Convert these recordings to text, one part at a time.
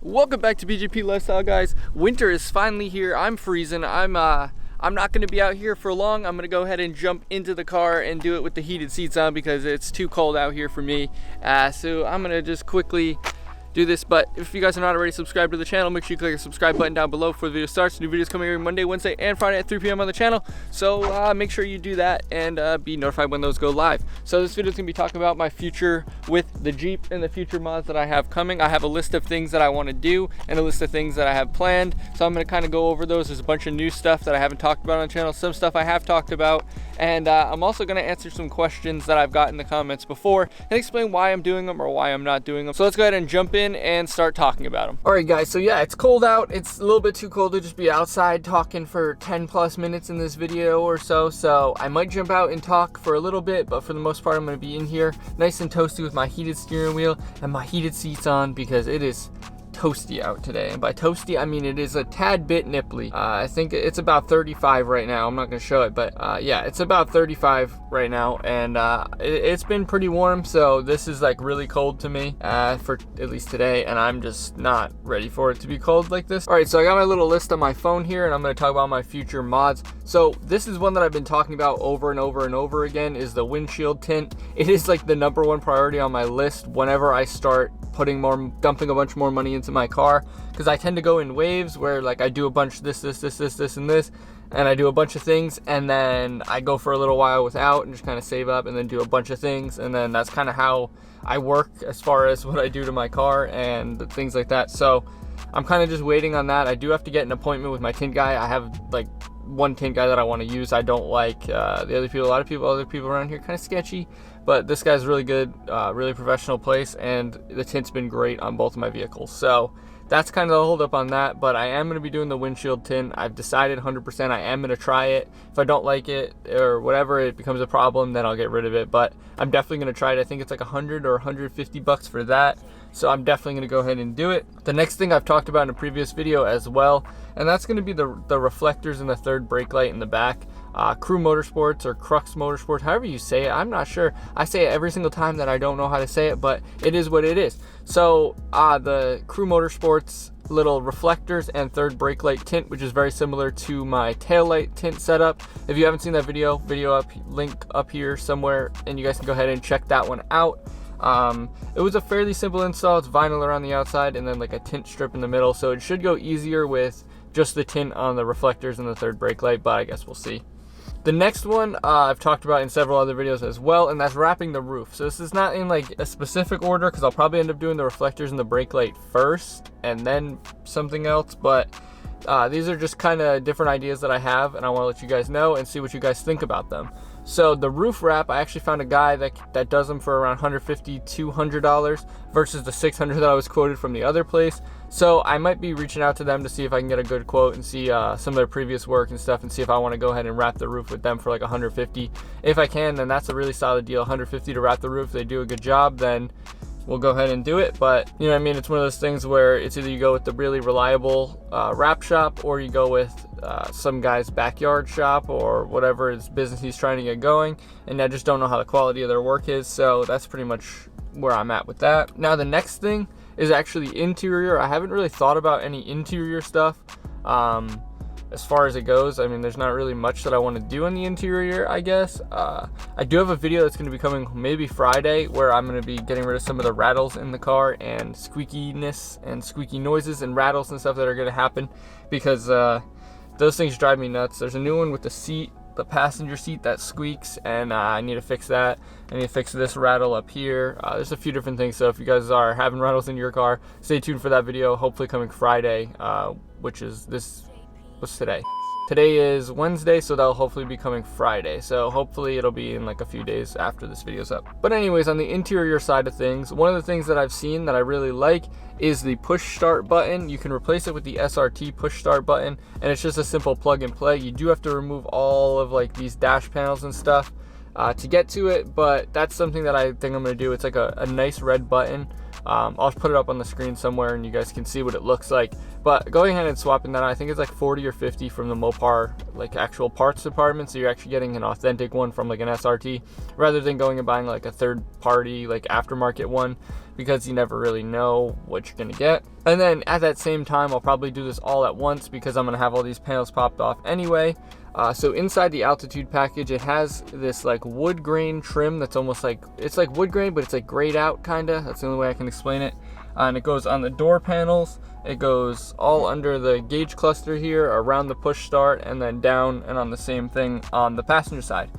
Welcome back to BGP Lifestyle, guys. Winter is finally here. I'm freezing. I'm not going to be out here for long. I'm going to go ahead and jump into the car and do it with the heated seats on because it's too cold out here for me. So I'm going to just quickly do this. But if you guys are not already subscribed to the channel, make sure you click the subscribe button down below before the video starts. New videos coming every Monday, Wednesday, and Friday at 3 p.m. on the channel. So make sure you do that and be notified when those go live. So this video is going to be talking about my future with the Jeep and the future mods that I have coming. I have a list of things that I want to do and a list of things that I have planned. So I'm going to kind of go over those. There's a bunch of new stuff that I haven't talked about on the channel. Some stuff I have talked about. And I'm also going to answer some questions that I've got in the comments before and explain why I'm doing them or why I'm not doing them. So let's go ahead and jump in and start talking about them. All right, guys. So yeah, it's cold out. It's a little bit too cold to just be outside talking for 10 plus minutes in this video or so. So I might jump out and talk for a little bit, but for the most part, I'm going to be in here nice and toasty with my heated steering wheel and my heated seats on because it is toasty out today. And by toasty, I mean it is a tad bit nipply. I think it's about 35 right now. I'm not going to show it, but yeah, it's about 35 right now, and it's been pretty warm, so this is like really cold to me for at least today, and I'm just not ready for it to be cold like this. All right, so I got my little list on my phone here, and I'm going to talk about my future mods. So this is one that I've been talking about over and over and over again, is the windshield tint. It is like the #1 priority on my list whenever I start dumping a bunch more money into my car, because I tend to go in waves where like I do a bunch this and this, and I do a bunch of things, and then I go for a little while without and just kind of save up and then do a bunch of things, and then that's kind of how I work as far as what I do to my car and things like that. So I'm kind of just waiting on that. I do have to get an appointment with my tint guy. I have like one tint guy that I want to use. I don't like the other people. A lot of other people around here kind of sketchy, but this guy's really good, really professional place, and the tint's been great on both of my vehicles. So that's kind of the hold up on that, but I am going to be doing the windshield tint. I've decided 100% I am going to try it. If I don't like it or whatever, it becomes a problem, then I'll get rid of it, but I'm definitely going to try it. I think it's like 100 or 150 bucks for that, so I'm definitely going to go ahead and do it. The next thing I've talked about in a previous video as well, and that's going to be the reflectors in the third brake light in the back. Crux Motorsports or Crux Motorsports, however you say it, I'm not sure. I say it every single time that I don't know how to say it, but it is what it is. So the Crux Motorsports little reflectors and third brake light tint, which is very similar to my tail light tint setup. If you haven't seen that video up, link up here somewhere, and you guys can go ahead and check that one out. It was a fairly simple install. It's vinyl around the outside and then like a tint strip in the middle, so it should go easier with just the tint on the reflectors and the third brake light, but I guess we'll see. The next one I've talked about in several other videos as well, and that's wrapping the roof. So this is not in like a specific order because I'll probably end up doing the reflectors and the brake light first and then something else, but these are just kind of different ideas that I have, and I want to let you guys know and see what you guys think about them. So the roof wrap, I actually found a guy that does them for around $150 to $200 versus the $600 that I was quoted from the other place. So I might be reaching out to them to see if I can get a good quote and see some of their previous work and stuff, and see if I want to go ahead and wrap the roof with them for like $150. If I can, then that's a really solid deal. $150 to wrap the roof. If they do a good job, then we'll go ahead and do it. But you know what I mean, it's one of those things where it's either you go with the really reliable wrap shop, or you go with some guy's backyard shop or whatever his business he's trying to get going, and I just don't know how the quality of their work is. So that's pretty much where I'm at with that. Now the next thing is actually interior. I haven't really thought about any interior stuff as far as it goes. I mean, there's not really much that I want to do on the interior, I guess. I do have a video that's going to be coming maybe Friday where I'm going to be getting rid of some of the rattles in the car and squeakiness and squeaky noises and rattles and stuff that are going to happen, because those things drive me nuts. There's a new one with the seat, the passenger seat, that squeaks, and I need to fix that. I need to fix this rattle up here. There's a few different things, so if you guys are having rattles in your car, stay tuned for that video, hopefully coming Friday, which is what's today? Today is Wednesday, so that'll hopefully be coming Friday. So hopefully it'll be in like a few days after this video's up. But anyways, on the interior side of things, one of the things that I've seen that I really like is the push start button. You can replace it with the SRT push start button, and it's just a simple plug and play. You do have to remove all of like these dash panels and stuff to get to it, but that's something that I think I'm going to do. It's like a nice red button. I'll put it up on the screen somewhere and you guys can see what it looks like. But going ahead and swapping that out, I think it's like 40 or 50 from the Mopar like actual parts department, so you're actually getting an authentic one from like an SRT rather than going and buying like a third party like aftermarket one, because you never really know what you're gonna get. And then at that same time, I'll probably do this all at once because I'm gonna have all these panels popped off anyway. So inside the Altitude package, it has this like wood grain trim that's almost like, it's like wood grain, but it's like grayed out kinda. That's the only way I can explain it. And it goes on the door panels. It goes all under the gauge cluster here, around the push start, and then down and on the same thing on the passenger side.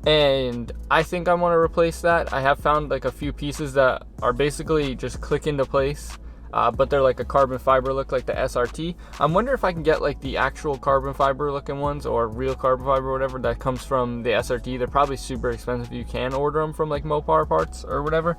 And I think I want to replace that. I have found like a few pieces that are basically just click into place, but they're like a carbon fiber look, like the SRT. I'm wondering if I can get like the actual carbon fiber looking ones, or real carbon fiber or whatever that comes from the SRT. They're probably super expensive. You can order them from like Mopar parts or whatever,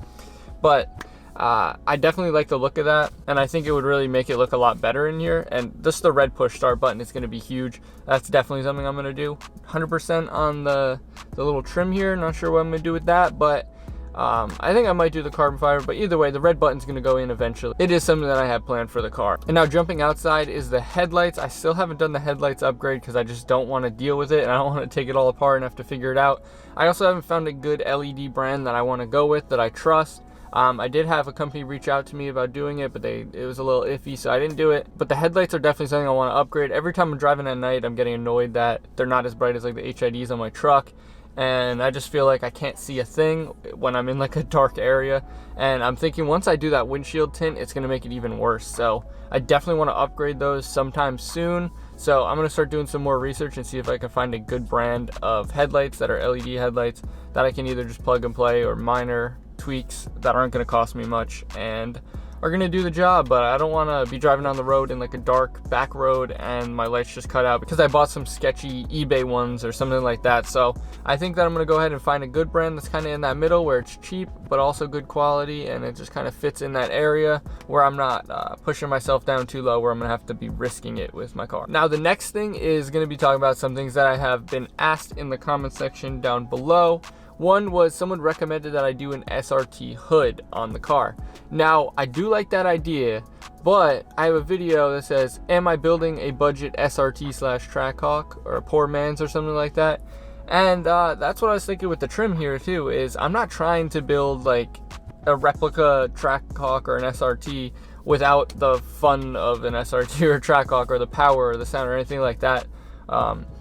but I definitely like the look of that, and I think it would really make it look a lot better in here. And just the red push start button is going to be huge. That's definitely something I'm going to do. 100% on the little trim here. Not sure what I'm going to do with that, but I think I might do the carbon fiber. But either way, the red button's going to go in eventually. It is something that I have planned for the car. And now jumping outside is the headlights. I still haven't done the headlights upgrade because I just don't want to deal with it, and I don't want to take it all apart and have to figure it out. I also haven't found a good LED brand that I want to go with, that I trust. I did have a company reach out to me about doing it, but it was a little iffy, so I didn't do it. But the headlights are definitely something I want to upgrade. Every time I'm driving at night, I'm getting annoyed that they're not as bright as like the HIDs on my truck, and I just feel like I can't see a thing when I'm in like a dark area. And I'm thinking once I do that windshield tint, it's going to make it even worse. So I definitely want to upgrade those sometime soon. So I'm going to start doing some more research and see if I can find a good brand of headlights that are LED headlights that I can either just plug and play, or minor tweaks that aren't going to cost me much and are going to do the job. But I don't want to be driving on the road in like a dark back road and my lights just cut out because I bought some sketchy eBay ones or something like that. So I think that I'm going to go ahead and find a good brand that's kind of in that middle, where it's cheap but also good quality, and it just kind of fits in that area where I'm not pushing myself down too low, where I'm going to have to be risking it with my car. Now the next thing is going to be talking about some things that I have been asked in the comment section down below. One was someone recommended that I do an SRT hood on the car. Now, I do like that idea, but I have a video that says, am I building a budget SRT / Trackhawk, or a poor man's or something like that? And that's what I was thinking with the trim here too, is I'm not trying to build like a replica Trackhawk or an SRT without the fun of an SRT or a Trackhawk, or the power or the sound or anything like that.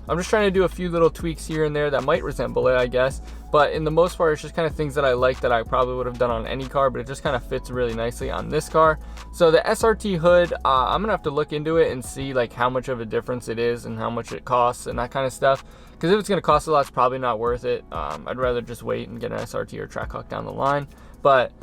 I'm just trying to do a few little tweaks here and there that might resemble it, I guess. But in the most part, it's just kind of things that I like that I probably would have done on any car, but it just kind of fits really nicely on this car. So the SRT hood, I'm gonna have to look into it and see like how much of a difference it is and how much it costs and that kind of stuff. Because if it's gonna cost a lot, it's probably not worth it. I'd rather just wait and get an SRT or Trackhawk down the line. But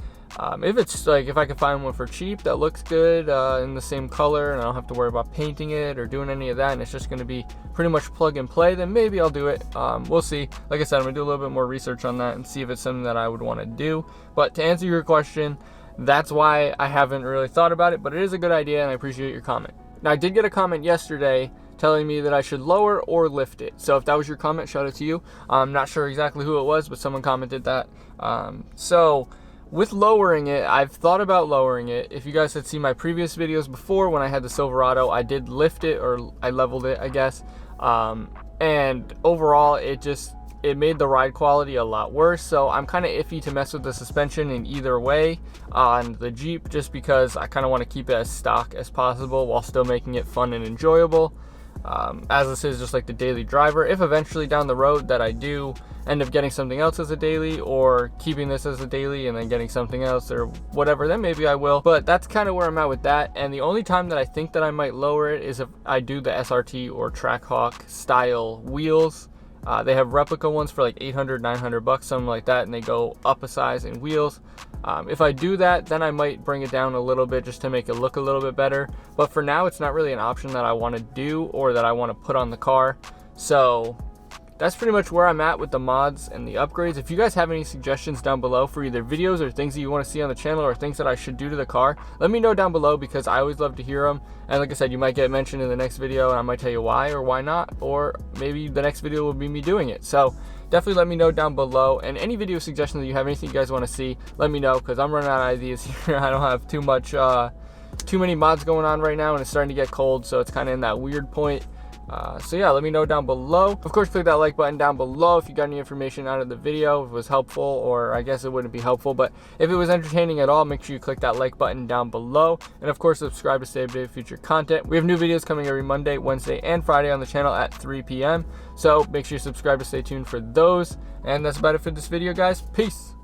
if it's like, if I can find one for cheap that looks good in the same color, and I don't have to worry about painting it or doing any of that, and it's just going to be pretty much plug and play, then maybe I'll do it. We'll see. Like I said, I'm going to do a little bit more research on that and see if it's something that I would want to do. But to answer your question, that's why I haven't really thought about it, but it is a good idea, and I appreciate your comment. Now, I did get a comment yesterday telling me that I should lower or lift it. So if that was your comment, shout out to you. I'm not sure exactly who it was, but someone commented that. So with lowering it, I've thought about lowering it. If you guys had seen my previous videos before, when I had the Silverado, I did lift it, or I leveled it, I guess. And overall, it made the ride quality a lot worse. So I'm kind of iffy to mess with the suspension in either way on the Jeep, just because I kind of want to keep it as stock as possible while still making it fun and enjoyable. As this is just like the daily driver. If eventually down the road that I do end up getting something else as a daily, or keeping this as a daily and then getting something else or whatever, then maybe I will. But that's kind of where I'm at with that. And the only time that I think that I might lower it is if I do the SRT or Trackhawk style wheels. They have replica ones for like 800, 900 bucks, something like that, and they go up a size in wheels. If I do that, then I might bring it down a little bit just to make it look a little bit better. But for now, it's not really an option that I want to do or that I want to put on the car. So that's pretty much where I'm at with the mods and the upgrades. If you guys have any suggestions down below for either videos or things that you want to see on the channel, or things that I should do to the car, let me know down below, because I always love to hear them. And like I said, you might get mentioned in the next video, and I might tell you why or why not, or maybe the next video will be me doing it. So definitely let me know down below, and any video suggestions that you have, anything you guys want to see, let me know, because I'm running out of ideas here. I don't have too many mods going on right now, and it's starting to get cold, so it's kind of in that weird point. So yeah, let me know down below. Of course, click that like button down below if you got any information out of the video, if it was helpful, or I guess it wouldn't be helpful, but if it was entertaining at all, make sure you click that like button down below. And of course, subscribe to stay updated with future content. We have new videos coming every Monday, Wednesday, and Friday on the channel at 3 p.m. So make sure you subscribe to stay tuned for those. And that's about it for this video, guys. Peace.